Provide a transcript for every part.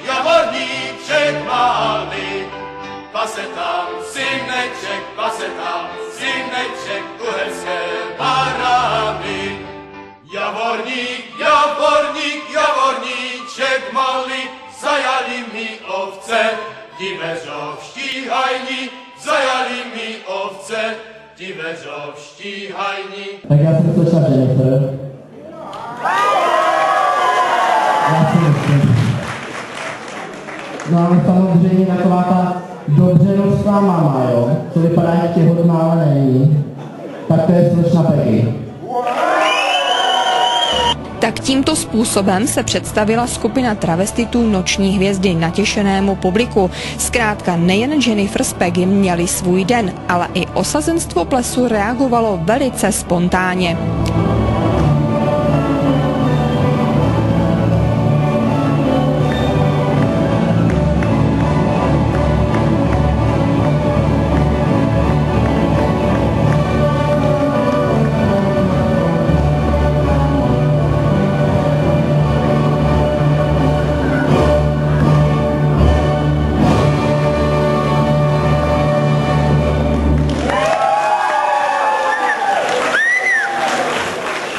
Javorníček malý, pase tam syneček uherské barany. Javorníček malý, zajali mi ovce, ti veřovštíhajní, zajali mi ovce, ti veřovštíhajní. Tak já jsem slyšel Jennifer. No ale samozřejmě taková ta dobřenovská máma, jo, co vypadá jak těhotná, ale není, tak to je slečna Peggy. Tak tímto způsobem se představila skupina travestitů Noční hvězdy natěšenému publiku. Zkrátka nejen Jennifer s Peggy měli svůj den, ale i osazenstvo plesu reagovalo velice spontánně.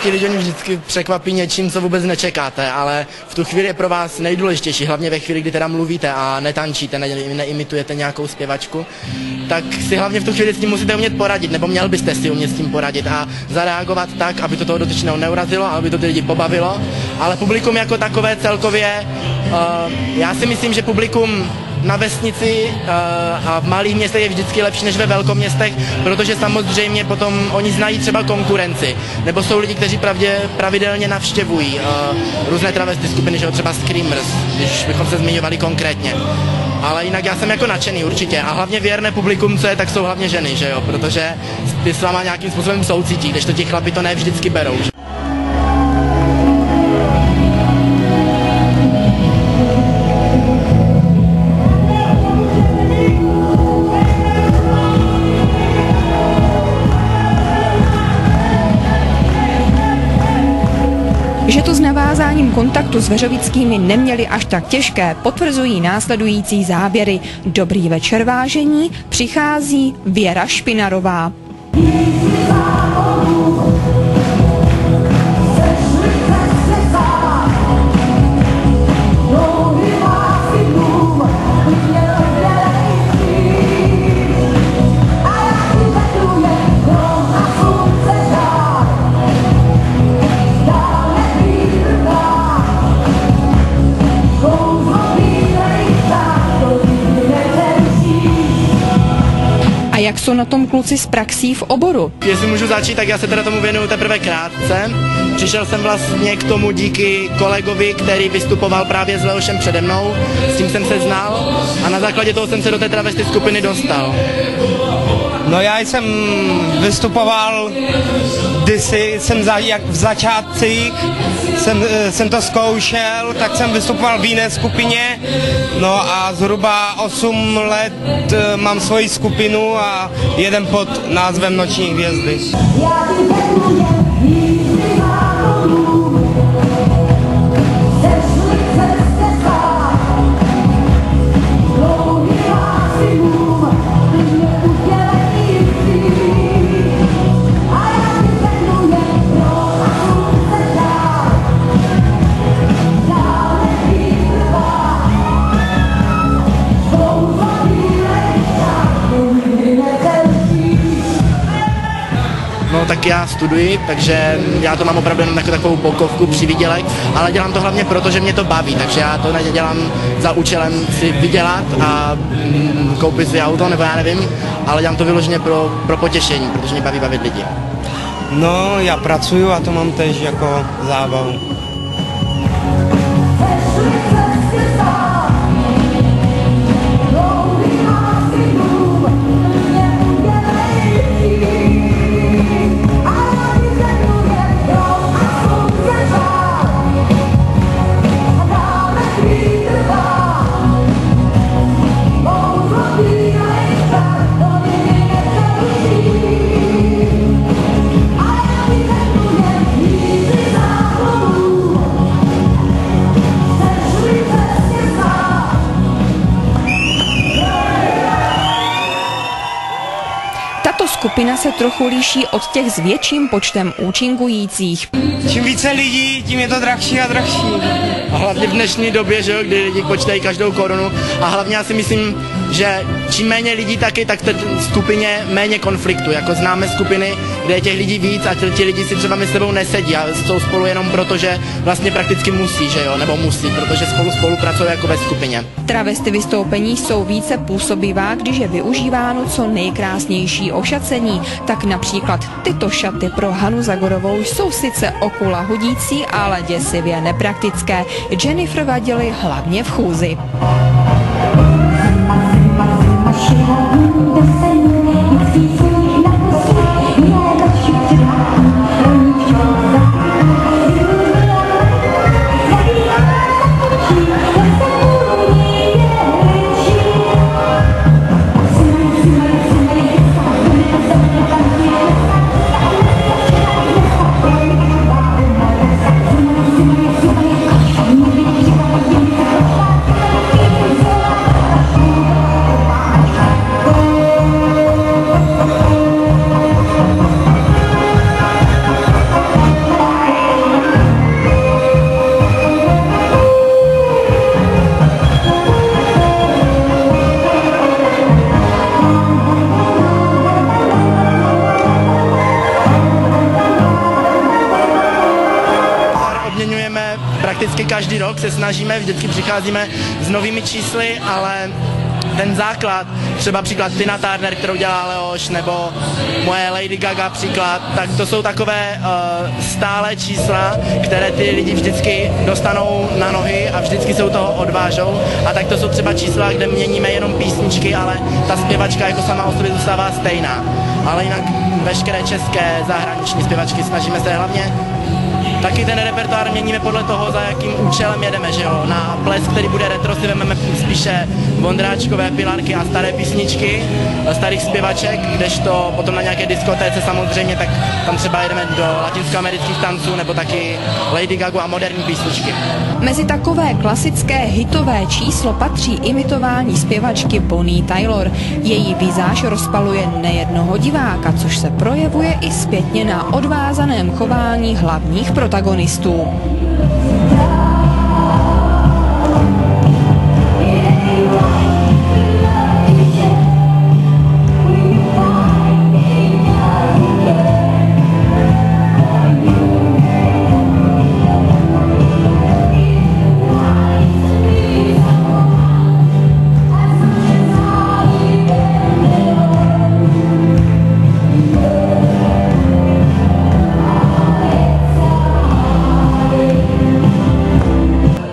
Ti lidi vždycky překvapí něčím, co vůbec nečekáte, ale v tu chvíli je pro vás nejdůležitější, hlavně ve chvíli, kdy teda mluvíte a netančíte, neimitujete nějakou zpěvačku, tak si hlavně v tu chvíli s tím musíte umět poradit, nebo měl byste si umět s tím poradit a zareagovat tak, aby to toho dotyčného neurazilo, aby to ty lidi pobavilo, ale publikum jako takové celkově, já si myslím, že publikum na vesnici a v malých městech je vždycky lepší než ve velkoměstech, protože samozřejmě potom oni znají třeba konkurenci, nebo jsou lidi, kteří pravidelně navštěvují různé travesty skupiny, že jo, třeba Screamers, když bychom se zmiňovali konkrétně. Ale jinak já jsem jako nadšený určitě a hlavně věrné publikum, co je, tak jsou hlavně ženy, že jo, protože ty s váma nějakým způsobem soucítí, kdežto ti chlapi to ne vždycky berou. Že to s navázáním kontaktu s Veřovickými neměli až tak těžké, potvrzují následující záběry. Dobrý večer, vážení, přichází Věra Špinarová. Jak jsou na tom kluci s praxí v oboru? Jestli můžu začít, tak já se teda tomu věnuju teprve krátce. Přišel jsem vlastně k tomu díky kolegovi, který vystupoval právě s Leošem přede mnou. S tím jsem se znal a na základě toho jsem se do té travesty skupiny dostal. No já jsem vystupoval kdysi, jak v začátcích jsem to zkoušel, tak jsem vystupoval v jiné skupině, no a zhruba 8 let mám svoji skupinu a jedem pod názvem Noční hvězdy. No tak já studuji, takže já to mám opravdu jenom takovou bokovku, přivydělek, ale dělám to hlavně proto, že mě to baví, takže já to nedělám za účelem si vydělat a koupit si auto, nebo já nevím, ale dělám to vyloženě pro potěšení, protože mě baví bavit lidi. No, já pracuju a to mám tež jako zábavu. skupina se trochu liší od těch s větším počtem účinkujících. Čím více lidí, tím je to drahší a drahší. A hlavně v dnešní době, že jo, kdy lidi počítají každou korunu. A hlavně já si myslím, že čím méně lidí taky, tak v skupině méně konfliktu. Jako známe skupiny, kde je těch lidí víc a ti lidi si třeba mezi sebou nesedí a jsou spolu jenom proto, že vlastně prakticky musí, že jo, nebo musí, protože spolupracují jako ve skupině. Travesty vystoupení jsou více působivá, když je využíváno co nejkrásnější ošacení. Tak například tyto šaty pro Hanu Zagorovou jsou sice okula hodící, ale děsivě nepraktické. Jennifer vadily hlavně v chůzi. Prakticky každý rok se snažíme, vždycky přicházíme s novými čísly, ale ten základ, třeba příklad Tina Turner, kterou dělá Leoš, nebo moje Lady Gaga příklad, tak to jsou takové stále čísla, které ty lidi vždycky dostanou na nohy a vždycky se u toho odvážou. A tak to jsou třeba čísla, kde měníme jenom písničky, ale ta zpěvačka jako sama o sobě zůstává stejná. Ale jinak veškeré české zahraniční zpěvačky snažíme se hlavně taky ten repertoár měníme podle toho, za jakým účelem jedeme, že jo. Na ples, který bude retro, si vezmeme spíše Vondráčkové, Pilarky a staré písničky starých zpěvaček, kdežto potom na nějaké diskotéce samozřejmě, tak tam třeba jedeme do latinskoamerických tanců nebo taky Lady Gaga a moderní písničky. Mezi takové klasické hitové číslo patří imitování zpěvačky Bonnie Tyler. Její vizáž rozpaluje nejednoho diváka, což se projevuje i zpětně na odvázaném chování hlavních protagonistů.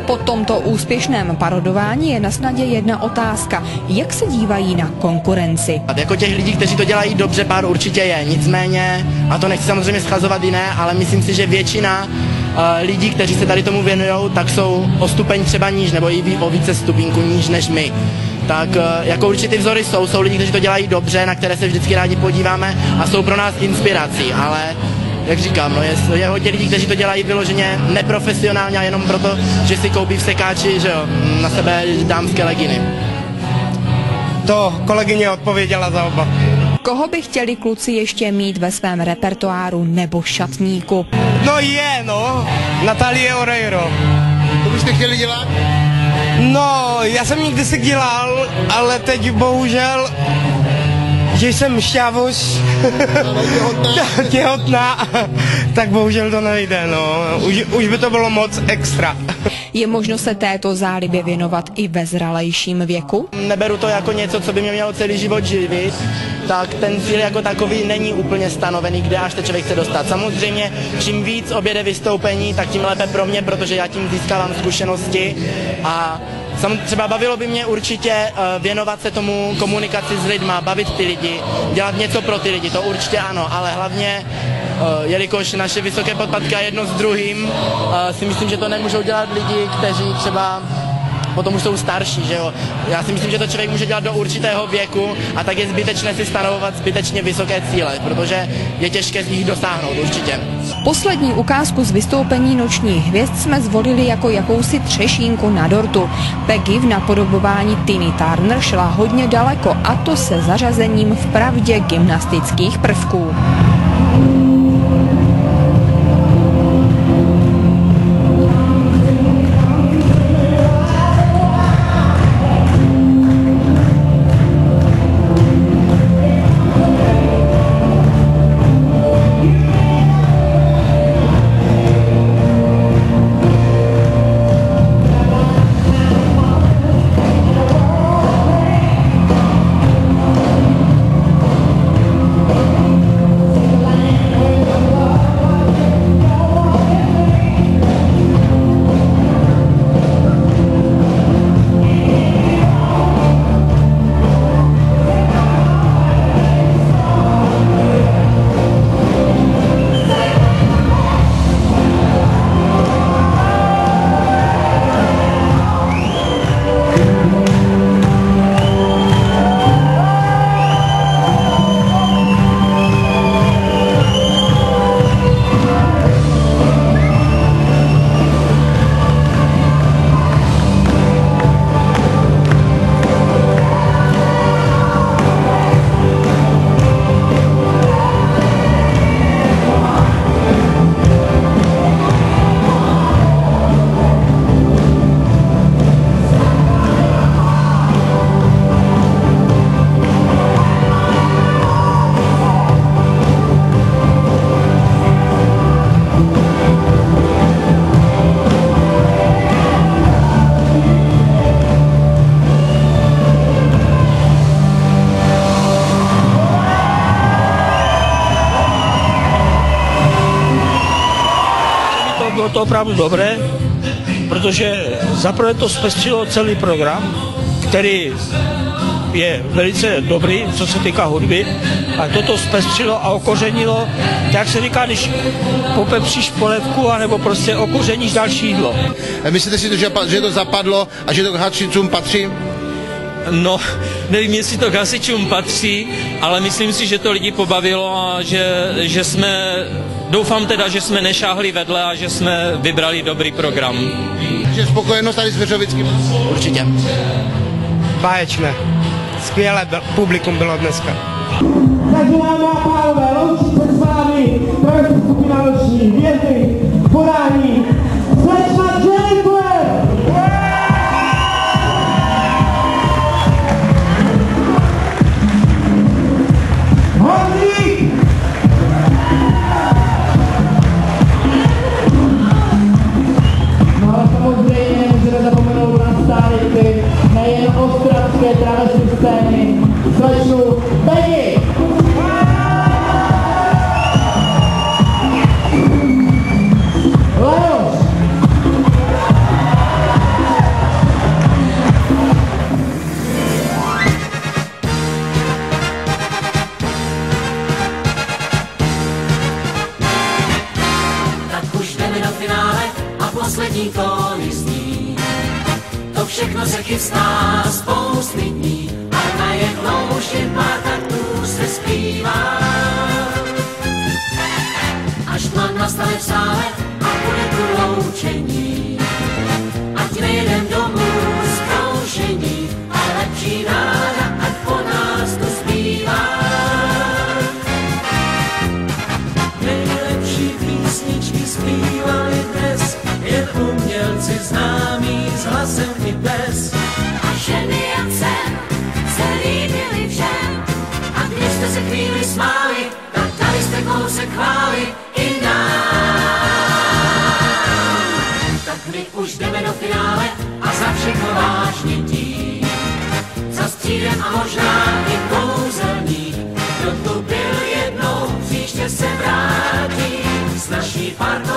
Po tomto úspěšném parodování je na snadě jedna otázka. Jak se dívají na konkurenci? Jako těch lidí, kteří to dělají dobře, pár určitě je. Nicméně, a to nechci samozřejmě schazovat jiné, ale myslím si, že většina lidí, kteří se tady tomu věnují, tak jsou o stupeň třeba níž, nebo i o více stupínku níž než my. Tak jako určitý vzory jsou lidi, kteří to dělají dobře, na které se vždycky rádi podíváme a jsou pro nás inspirací, ale jak říkám, no je hodně lidí, kteří to dělají vyloženě neprofesionálně a jenom proto, že si koupí v sekáči, že jo, na sebe dámské leginy. To kolegyně odpověděla za oba. Koho by chtěli kluci ještě mít ve svém repertoáru nebo šatníku? No, Natalie Oreiro. To byste chtěli dělat? No, já jsem nikdy si dělal, ale teď bohužel, že jsem šťávus, těhotná, tak bohužel to nejde, no. Už by to bylo moc extra. Je možno se této zálibě věnovat i ve zralejším věku? Neberu to jako něco, co by mě mělo celý život živit, tak ten cíl jako takový není úplně stanovený, kde až ten člověk chce dostat. Samozřejmě, čím víc objede vystoupení, tak tím lépe pro mě, protože já tím získávám zkušenosti a třeba bavilo by mě určitě věnovat se tomu komunikaci s lidma, bavit ty lidi, dělat něco pro ty lidi, to určitě ano, ale hlavně, jelikož naše vysoké podpatky a jedno s druhým, si myslím, že to nemůžou dělat lidi, kteří třeba potom už jsou starší, že jo. Já si myslím, že to člověk může dělat do určitého věku a tak je zbytečné si stanovovat zbytečně vysoké cíle, protože je těžké z nich dosáhnout určitě. Poslední ukázku z vystoupení Nočních hvězd jsme zvolili jako jakousi třešínku na dortu. Peggy v napodobování Tiny Turner šla hodně daleko, a to se zařazením vpravdě gymnastických prvků. Bylo to opravdu dobré, protože zaprvé to zpestřilo celý program, který je velice dobrý, co se týká hudby, a toto zpestřilo a okořenilo, jak se říká, když popepříš polévku, anebo prostě okořeníš další jídlo. Myslíte si, že to zapadlo a že to k hasičům patří? No, nevím, jestli to k hasičům patří, ale myslím si, že to lidi pobavilo a že jsme, doufám teda, že jsme nešáhli vedle a že jsme vybrali dobrý program. Že spokojenost tady s Veřovickým? Určitě. Báječné. Skvělé publikum bylo dneska. Takže dámy a pánové, loučí se s vámi travesty skupina Noční hvězdy v podání slečna Jennifer! Honzík! No ale samozřejmě můžeme zapomenout na stálity, nejen ostravské travesty scény, slečnu Peggy! Leoš! Tak už jdeme do finále a poslední tóny zní. To všechno se chystá spousty dní a najednou už jen pár taktů se zpívá. Až tma nastane v sále a bude tu loučení, ať nejedem domů z kroužení, a lepší ráda, ať po nás tu zpívá. Nejlepší písničky zpívali dnes jen umělci známí s hlasem i bez. A ženy jak jsem se líbily všem, a když jste se chvíli smáli, tak dali jste kousek chvály i nám. Tak my už jdeme do finále a za všechno vážně tím. Za střídem a možná i kouzelník, kdo tu byl jednou, příště se vrátí s naší partou.